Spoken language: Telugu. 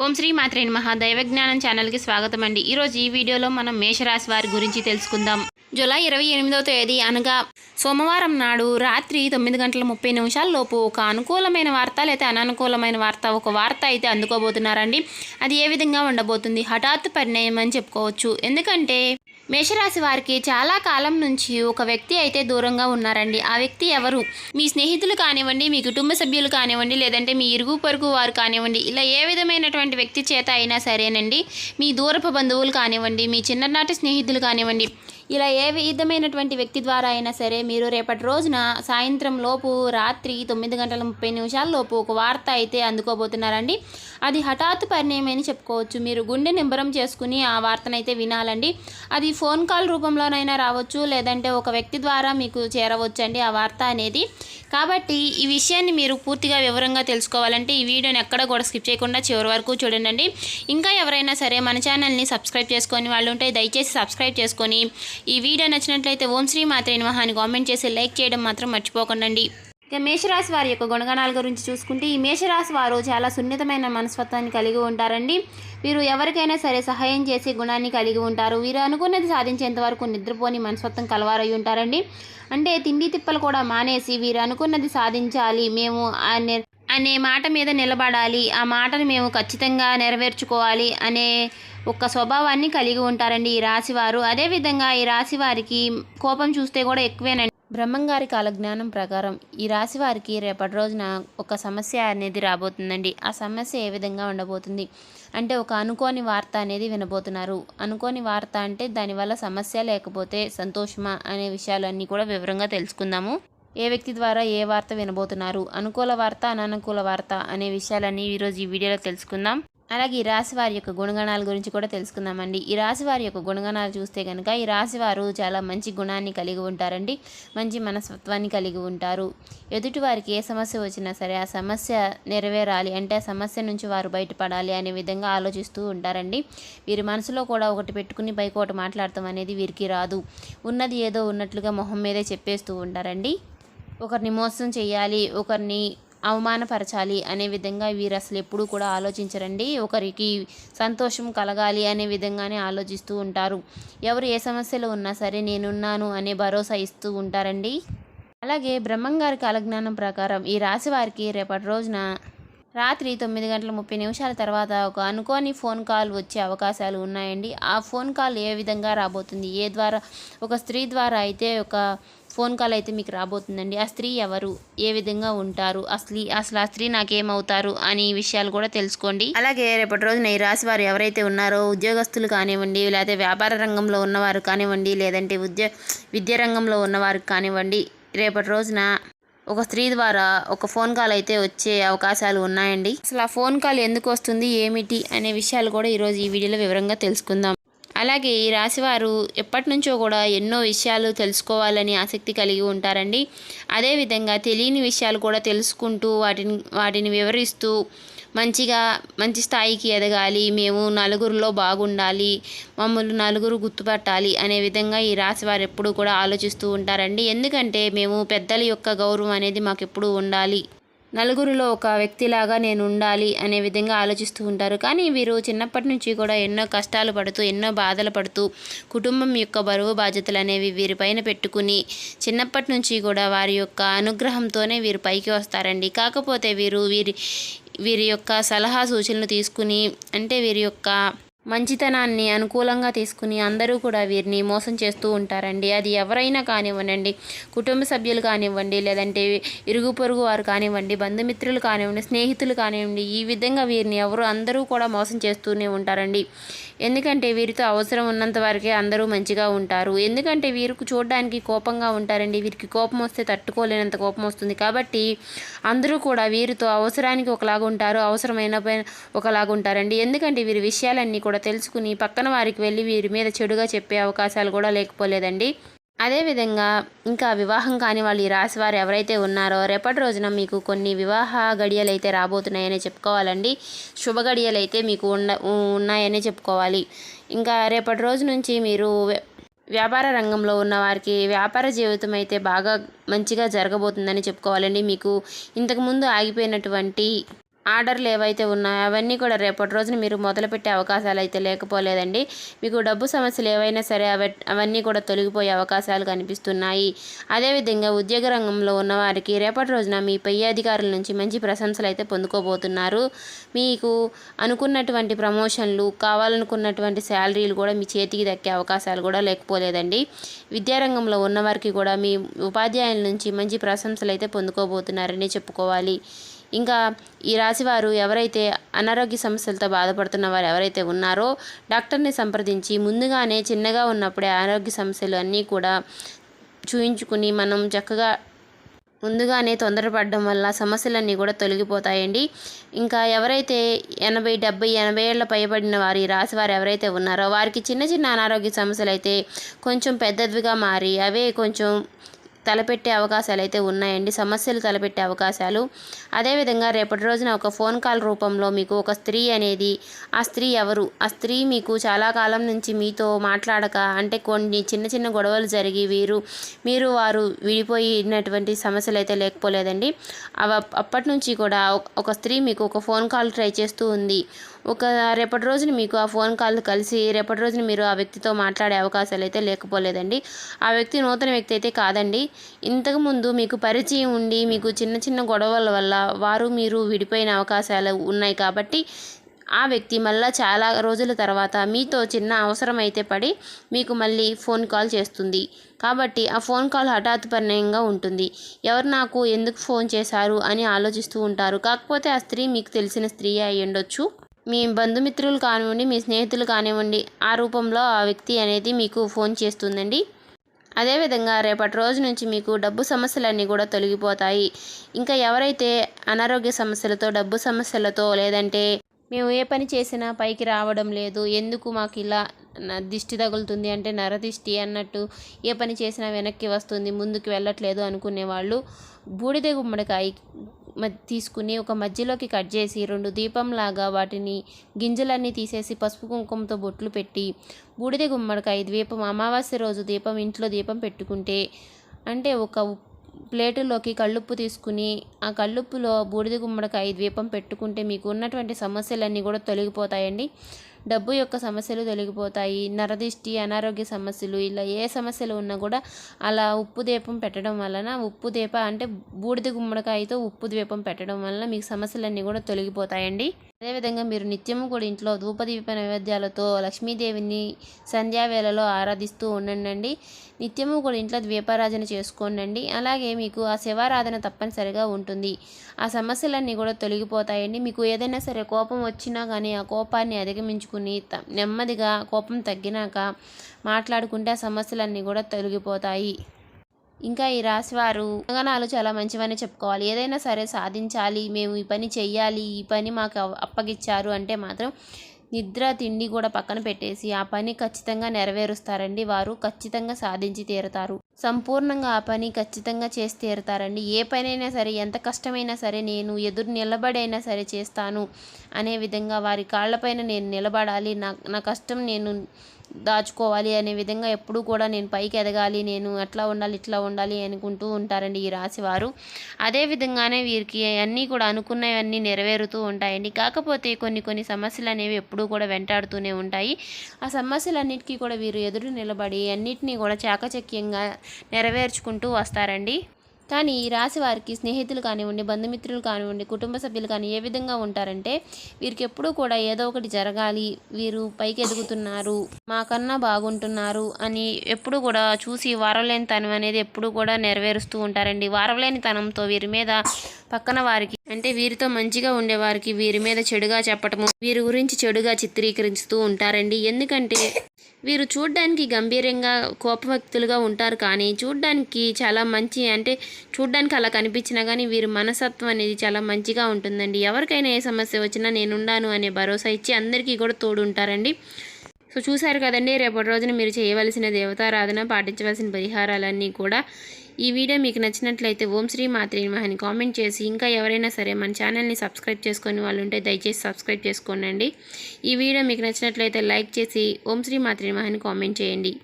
ఓం శ్రీ మాత్రే నమః దైవజ్ఞానం ఛానల్కి స్వాగతం అండి. ఈరోజు ఈ వీడియోలో మనం మేషరాశి వారి గురించి తెలుసుకుందాం. జూలై 28వ తేదీ అనగా సోమవారం నాడు రాత్రి 9:30 లోపు ఒక అనుకూలమైన వార్త లేదా అననుకూలమైన వార్త, ఒక వార్త అయితే అందుకోబోతున్నారండి. అది ఏ విధంగా ఉండబోతుంది? హఠాత్తు పరిణయం అని చెప్పుకోవచ్చు. ఎందుకంటే మేషరాశి వారికి చాలా కాలం నుంచి ఒక వ్యక్తి అయితే దూరంగా ఉన్నారండి. ఆ వ్యక్తి ఎవరు? మీ స్నేహితులు కానివ్వండి, మీ కుటుంబ సభ్యులు కానివ్వండి, లేదంటే మీ ఇరుగు పొరుగు వారు కానివ్వండి, ఇలా ఏ విధమైనటువంటి వ్యక్తి చేత అయినా సరేనండి. మీ దూరపు బంధువులు కానివ్వండి, మీ చిన్ననాటి స్నేహితులు కానివ్వండి, ఇలా ఏ విధమైనటువంటి వ్యక్తి ద్వారా అయినా సరే మీరు రేపటి రోజున సాయంత్రం లోపు రాత్రి 9:30 లోపు ఒక వార్త అయితే అందుకోబోతున్నారండి. అది హఠాత్తు పరిణయం అని చెప్పుకోవచ్చు. మీరు గుండె నింబరం చేసుకుని ఆ వార్తనైతే వినాలండి. అది ఫోన్ కాల్ రూపంలోనైనా రావచ్చు, లేదంటే ఒక వ్యక్తి ద్వారా మీకు చేరవచ్చండి ఆ వార్త అనేది. కాబట్టి ఈ విషయాన్ని మీరు పూర్తిగా వివరంగా తెలుసుకోవాలంటే ఈ వీడియోని ఎక్కడ కూడా స్కిప్ చేయకుండా చివరి వరకు చూడండి. ఇంకా ఎవరైనా సరే మన ఛానల్ని సబ్స్క్రైబ్ చేసుకొని వాళ్ళు ఉంటే దయచేసి సబ్స్క్రైబ్ చేసుకొని ఈ వీడియో నచ్చినట్లయితే ఓం శ్రీ మాత్రే నమః అని కామెంట్ చేసి లైక్ చేయడం మాత్రం మర్చిపోకండి. ఇక మేషరాశి వారి యొక్క గుణగణాల గురించి చూసుకుంటే ఈ మేషరాశి వారు చాలా సున్నితమైన మనస్తత్వాన్ని కలిగి ఉంటారండి. వీరు ఎవరికైనా సరే సహాయం చేసే గుణాన్ని కలిగి ఉంటారు. వీరు అనుకున్నది సాధించేంత వరకు నిద్రపోని మనస్తత్వం కలవారై ఉంటారండి. అంటే తిండి తిప్పలు కూడా మానేసి వీరు అనుకున్నది సాధించాలి, మేము అనే మాట మీద నిలబడాలి, ఆ మాటను మేము ఖచ్చితంగా నెరవేర్చుకోవాలి అనే ఒక స్వభావాన్ని కలిగి ఉంటారండి ఈ రాశివారు. అదేవిధంగా ఈ రాశి వారికి కోపం చూస్తే కూడా ఎక్కువేనండి. బ్రహ్మంగారి కాలజ్ఞానం ప్రకారం ఈ రాశి వారికి రేపటి రోజున ఒక సమస్య అనేది రాబోతుందండి. ఆ సమస్య ఏ విధంగా ఉండబోతుంది అంటే ఒక అనుకోని వార్త అనేది వినబోతున్నారు. అనుకోని వార్త అంటే దానివల్ల సమస్య లేకపోతే సంతోషమా అనే విషయాలన్నీ కూడా వివరంగా తెలుసుకుందాము. ఏ వ్యక్తి ద్వారా ఏ వార్త వినబోతున్నారు, అనుకూల వార్త అననుకూల వార్త అనే విషయాలన్నీ ఈరోజు ఈ వీడియోలో తెలుసుకుందాం. అలాగే ఈ రాశి వారి యొక్క గుణగణాల గురించి కూడా తెలుసుకుందామండి. ఈ రాశి వారి యొక్క గుణగణాలు చూస్తే కనుక ఈ రాశి వారు చాలా మంచి గుణాన్ని కలిగి ఉంటారండి. మంచి మనస్తత్వాన్ని కలిగి ఉంటారు. ఎదుటి వారికి ఏ సమస్య వచ్చినా సరే ఆ సమస్య నెరవేరాలి అంటే ఆ సమస్య నుంచి వారు బయటపడాలి అనే విధంగా ఆలోచిస్తూ ఉంటారండి. వీరి మనసులో కూడా ఒకటి పెట్టుకుని పైకి ఒకటి మాట్లాడటం అనేది వీరికి రాదు. ఉన్నది ఏదో ఉన్నట్లుగా మొహం మీదే చెప్పేస్తూ ఉంటారండి. ఒకరిని మోసం చేయాలి, ఒకరిని అవమానపరచాలి అనే విధంగా వీరు అసలు ఎప్పుడూ కూడా ఆలోచించరండి. ఒకరికి సంతోషం కలగాలి అనే విధంగానే ఆలోచిస్తూ ఉంటారు. ఎవరు ఏ సమస్యలో ఉన్నా సరే నేనున్నాను అనే భరోసా ఇస్తూ ఉంటారండి. అలాగే బ్రహ్మంగారి కాలజ్ఞానం ప్రకారం ఈ రాశి వారికి రేపటి రోజున రాత్రి 9:30 తర్వాత ఒక అనుకోని ఫోన్ కాల్ వచ్చే అవకాశాలు ఉన్నాయండి. ఆ ఫోన్ కాల్ ఏ విధంగా రాబోతుంది, ఏ ద్వారా, ఒక స్త్రీ ద్వారా అయితే ఒక ఫోన్ కాల్ అయితే మీకు రాబోతుందండి. ఆ స్త్రీ ఎవరు, ఏ విధంగా ఉంటారు, అసలు ఆ స్త్రీ నాకేమవుతారు అనే విషయాలు కూడా తెలుసుకోండి. అలాగే రేపటి రోజున ఈ రాశి వారు ఎవరైతే ఉన్నారో ఉద్యోగస్తులు కానివ్వండి, లేకపోతే వ్యాపార రంగంలో ఉన్నవారు కానివ్వండి, లేదంటే విద్యా రంగంలో ఉన్నవారు కానివ్వండి, రేపటి రోజున ఒక స్త్రీ ద్వారా ఒక ఫోన్ కాల్ అయితే వచ్చే అవకాశాలు ఉన్నాయండి. అసలు ఆ ఫోన్ కాల్ ఎందుకు వస్తుంది, ఏమిటి అనే విషయాలు కూడా ఈరోజు ఈ వీడియోలో వివరంగా తెలుసుకుందాం. అలాగే ఈ రాశివారు ఎప్పటి నుంచో కూడా ఎన్నో విషయాలు తెలుసుకోవాలని ఆసక్తి కలిగి ఉంటారండి. అదేవిధంగా తెలియని విషయాలు కూడా తెలుసుకుంటూ వాటిని వివరిస్తూ మంచి స్థాయికి ఎదగాలి, మేము నలుగురిలో బాగుండాలి, మమ్మల్ని నలుగురు గుర్తుపట్టాలి అనే విధంగా ఈ రాశి వారు ఎప్పుడూ కూడా ఆలోచిస్తూ ఉంటారండి. ఎందుకంటే మేము పెద్దల యొక్క గౌరవం అనేది మాకు ఎప్పుడూ ఉండాలి, నలుగురిలో ఒక వ్యక్తిలాగా నేను ఉండాలి అనే విధంగా ఆలోచిస్తూ ఉంటారు. కానీ వీరు చిన్నప్పటి నుంచి కూడా ఎన్నో కష్టాలు పడుతూ, ఎన్నో బాధలు పడుతూ, కుటుంబం యొక్క బరువు బాధ్యతలు అనేవి వీరిపైన పెట్టుకుని చిన్నప్పటి నుంచి కూడా వారి యొక్క అనుగ్రహంతోనే వీరు పైకి వస్తారండి. కాకపోతే వీరి యొక్క సలహా సూచనలు తీసుకుని, అంటే వీరి యొక్క మంచితనాన్ని అనుకూలంగా తీసుకుని అందరూ కూడా వీరిని మోసం చేస్తూ ఉంటారండి. అది ఎవరైనా కానివ్వండి, కుటుంబ సభ్యులు కానివ్వండి, లేదంటే ఇరుగు పొరుగు వారు కానివ్వండి, బంధుమిత్రులు కానివ్వండి, స్నేహితులు కానివ్వండి, ఈ విధంగా వీరిని అందరూ కూడా మోసం చేస్తూనే ఉంటారండి. ఎందుకంటే వీరితో అవసరం ఉన్నంత వరకే అందరూ మంచిగా ఉంటారు. ఎందుకంటే వీరికి చూడడానికి కోపంగా ఉంటారండి. వీరికి కోపం వస్తే తట్టుకోలేనంత కోపం వస్తుంది. కాబట్టి అందరూ కూడా వీరితో అవసరానికి ఒకలాగా ఉంటారు, అవసరమైన ఒకలాగా ఉంటారండి. ఎందుకంటే వీరి విషయాలన్నీ కూడా తెలుసుకుని పక్కన వారికి వెళ్ళి వీరి మీద చెడుగా చెప్పే అవకాశాలు కూడా లేకపోలేదండి. అదేవిధంగా ఇంకా వివాహం కాని వాళ్ళు ఈ రాశి వారు ఎవరైతే ఉన్నారో రేపటి రోజున మీకు కొన్ని వివాహ గడియలు అయితే రాబోతున్నాయని చెప్పుకోవాలండి. శుభ గడియలు అయితే మీకు ఉన్నాయని చెప్పుకోవాలి. ఇంకా రేపటి రోజు నుంచి మీరు వ్యాపార రంగంలో ఉన్న వారికి వ్యాపార జీవితం అయితే బాగా మంచిగా జరగబోతుందని చెప్పుకోవాలండి. మీకు ఇంతకుముందు ఆగిపోయినటువంటి ఆర్డర్లు ఏవైతే ఉన్నాయో అవన్నీ కూడా రేపటి రోజున మీరు మొదలుపెట్టే అవకాశాలు అయితే లేకపోలేదండి. మీకు డబ్బు సమస్యలు ఏవైనా సరే అవన్నీ కూడా తొలగిపోయే అవకాశాలు కనిపిస్తున్నాయి. అదేవిధంగా ఉద్యోగ రంగంలో ఉన్నవారికి రేపటి రోజున మీ పై అధికారుల నుంచి మంచి ప్రశంసలు అయితే పొందుకోబోతున్నారు. మీకు అనుకున్నటువంటి ప్రమోషన్లు, కావాలనుకున్నటువంటి శాలరీలు కూడా మీ చేతికి దక్కే అవకాశాలు కూడా లేకపోలేదండి. విద్యారంగంలో ఉన్నవారికి కూడా మీ ఉపాధ్యాయుల నుంచి మంచి ప్రశంసలు అయితే పొందుకోబోతున్నారని చెప్పుకోవాలి. ఇంకా ఈ రాశివారు ఎవరైతే అనారోగ్య సమస్యలతో బాధపడుతున్న వారు ఎవరైతే ఉన్నారో డాక్టర్ని సంప్రదించి ముందుగానే చిన్నగా ఉన్నప్పుడే ఆరోగ్య సమస్యలు అన్నీ కూడా చూయించుకుని మనం చక్కగా ముందుగానే తొందరపడడం వల్ల సమస్యలన్నీ కూడా తొలగిపోతాయండి. ఇంకా ఎవరైతే 80, 70, 80 ఏళ్ళ పైబడిన వారు ఈ రాశి వారు ఎవరైతే ఉన్నారో వారికి చిన్న చిన్న అనారోగ్య సమస్యలు అయితే కొంచెం పెద్దవిగా మారి అవే కొంచెం తలపెట్టే అవకాశాలు అయితే ఉన్నాయండి. సమస్యలు తలపెట్టే అవకాశాలు. అదేవిధంగా రేపటి రోజున ఒక ఫోన్ కాల్ రూపంలో మీకు ఒక స్త్రీ అనేది, ఆ స్త్రీ ఎవరు, ఆ స్త్రీ మీకు చాలా కాలం నుంచి మీతో మాట్లాడక అంటే కొన్ని చిన్న చిన్న గొడవలు జరిగి మీరు వారు విడిపోయినటువంటి సమస్యలు అయితే లేకపోలేదండి. అప్పటి నుంచి కూడా ఒక స్త్రీ మీకు ఒక ఫోన్ కాల్ ట్రై చేస్తూ ఉంది. రేపటి రోజున మీకు ఆ ఫోన్ కాల్ కలిసి రేపటి రోజున మీరు ఆ వ్యక్తితో మాట్లాడే అవకాశాలు అయితే లేకపోలేదండి. ఆ వ్యక్తి నూతన వ్యక్తి అయితే కాదండి. ఇంతకుముందు మీకు పరిచయం ఉండి మీకు చిన్న చిన్న గొడవల వల్ల మీరు విడిపోయిన అవకాశాలు ఉన్నాయి కాబట్టి ఆ వ్యక్తి మళ్ళీ చాలా రోజుల తర్వాత మీతో చిన్న అవసరం అయితే పడి మీకు మళ్ళీ ఫోన్ కాల్ చేస్తుంది. కాబట్టి ఆ ఫోన్ కాల్ హఠాత్తుపర్యంగా ఉంటుంది. ఎవరు నాకు ఎందుకు ఫోన్ చేశారు అని ఆలోచిస్తూ ఉంటారు. కాకపోతే ఆ స్త్రీ మీకు తెలిసిన స్త్రీ అయి ఉండొచ్చు. మీ బంధుమిత్రులు కానివ్వండి, మీ స్నేహితులు కానివ్వండి, ఆ రూపంలో ఆ వ్యక్తి అనేది మీకు ఫోన్ చేస్తుందండి. అదేవిధంగా రేపటి రోజు నుంచి మీకు డబ్బు సమస్యలన్నీ కూడా తొలగిపోతాయి. ఇంకా ఎవరైతే అనారోగ్య సమస్యలతో, డబ్బు సమస్యలతో, లేదంటే మేము ఏ పని చేసినా పైకి రావడం లేదు, ఎందుకు మాకు ఇలా దిష్టి తగులుతుంది అంటే నరదిష్టి అన్నట్టు, ఏ పని చేసినా వెనక్కి వస్తుంది, ముందుకు వెళ్ళట్లేదు అనుకునేవాళ్ళు బూడిద గుమ్మడికాయ తీసుకుని ఒక మధ్యలోకి కట్ చేసి 2 దీపంలాగా వాటిని గింజలన్నీ తీసేసి పసుపు కుంకుమతో బొట్లు పెట్టి బూడిద గుమ్మడికాయ దీపం అమావాస్య రోజు ఇంట్లో దీపం పెట్టుకుంటే, అంటే ఒక ప్లేటులోకి కళ్ళుప్పు తీసుకుని ఆ కళ్ళుప్పులో బూడిద గుమ్మడికాయ దీపం పెట్టుకుంటే మీకు ఉన్నటువంటి సమస్యలన్నీ కూడా తొలగిపోతాయండి. డబ్బు యొక్క సమస్యలు తొలగిపోతాయి. నరదిష్టి, అనారోగ్య సమస్యలు, ఇలా ఏ సమస్యలు ఉన్నా కూడా అలా ఉప్పు దీపం పెట్టడం వలన, అంటే బూడిద గుమ్మడికాయతో ఉప్పు దీపం పెట్టడం వలన మీకు సమస్యలన్నీ కూడా తొలగిపోతాయండి. అదేవిధంగా మీరు నిత్యము కూడా ఇంట్లో ధూపదీప నైవేద్యాలతో లక్ష్మీదేవిని సంధ్యావేళలో ఆరాధిస్తూ ఉండండి. నిత్యము కూడా ఇంట్లో దీపారాధన చేసుకోండి. అలాగే మీకు ఆ శివారాధన తప్పనిసరిగా ఉంటుంది. ఆ సమస్యలన్నీ కూడా తొలగిపోతాయండి. మీకు ఏదైనా సరే కోపం వచ్చినా కానీ ఆ కోపాన్ని అధిగమించుకుని నెమ్మదిగా కోపం తగ్గినాక మాట్లాడుకుంటే ఆ సమస్యలన్నీ కూడా తొలగిపోతాయి. ఇంకా ఈ రాశివారు గుణగణాలు చాలా మంచివని చెప్పుకోవాలి. ఏదైనా సరే సాధించాలి, మేము ఈ పని చెయ్యాలి, ఈ పని మాకు అప్పగిచ్చారు అంటే మాత్రం నిద్ర తిండి కూడా పక్కన పెట్టేసి ఆ పని ఖచ్చితంగా నెరవేరుస్తారండి. వారు ఖచ్చితంగా సాధించి తీరుతారు. సంపూర్ణంగా ఆ పని ఖచ్చితంగా చేసి తీరుతారండి. ఏ పనైనా సరే, ఎంత కష్టమైనా సరే నేను ఎదురు నిలబడైనా సరే చేస్తాను అనే విధంగా వారి కాళ్ళపైన నేను నిలబడాలి, నా కష్టం నేను దాచుకోవాలి అనే విధంగా ఎప్పుడూ కూడా నేను పైకి ఎదగాలి, నేను అట్లా ఉండాలి, ఇట్లా ఉండాలి అనుకుంటూ ఉంటారండి ఈ రాశివారు. అదేవిధంగానే వీరికి అన్నీ కూడా అనుకున్నవన్నీ నెరవేరుతూ ఉంటాయండి. కాకపోతే కొన్ని సమస్యలు అనేవి ఎప్పుడూ కూడా వెంటాడుతూనే ఉంటాయి. ఆ సమస్యలన్నిటికీ కూడా వీరు ఎదురు నిలబడి అన్నిటినీ కూడా చాకచక్యంగా నెరవేర్చుకుంటూ వస్తారండి. కానీ ఈ రాశి వారికి స్నేహితులు కానివ్వండి, బంధుమిత్రులు కానివ్వండి, కుటుంబ సభ్యులు కానీ ఏ విధంగా ఉంటారంటే వీరికి ఎప్పుడూ కూడా ఏదో ఒకటి జరగాలి, వీరు పైకి ఎదుగుతున్నారు, మాకన్నా బాగుంటున్నారు అని ఎప్పుడు కూడా చూసి వారలేని తనం అనేది ఎప్పుడు కూడా నెరవేరుస్తూ ఉంటారండి. వారలేని తనంతో వీరి మీద పక్కన వారికి అంటే వీరితో మంచిగా ఉండేవారికి వీరి మీద చెడుగా చెప్పటము, వీరి గురించి చెడుగా చిత్రీకరిస్తూ ఉంటారండి. ఎందుకంటే వీరు చూడ్డానికి గంభీరంగా కోపవ్యక్తులుగా ఉంటారు, కానీ చూడ్డానికి చాలా మంచి అంటే చూడ్డానికి అలా కనిపించినా కానీ వీరి మనస్తత్వం అనేది చాలా మంచిగా ఉంటుందండి. ఎవరికైనా ఏ సమస్య వచ్చినా నేనుండాను అనే భరోసా ఇచ్చి అందరికీ కూడా తోడు ఉంటారండి. సో చూశారు కదండి, రేపటి రోజున మీరు చేయవలసిన దేవతారాధన, పాటించవలసిన పరిహారాలన్నీ కూడా. ఈ వీడియో మీకు నచ్చినట్లయితే ఓం శ్రీ మాత్రే నమః అని కామెంట్ చేసి, ఇంకా ఎవరైనా సరే మన ఛానల్ని సబ్స్క్రైబ్ చేసుకొని వాళ్ళు ఉంటే దయచేసి సబ్స్క్రైబ్ చేసుకోండి. ఈ వీడియో మీకు నచ్చినట్లయితే లైక్ చేసి ఓం శ్రీ మాత్రే నమః అని కామెంట్ చేయండి.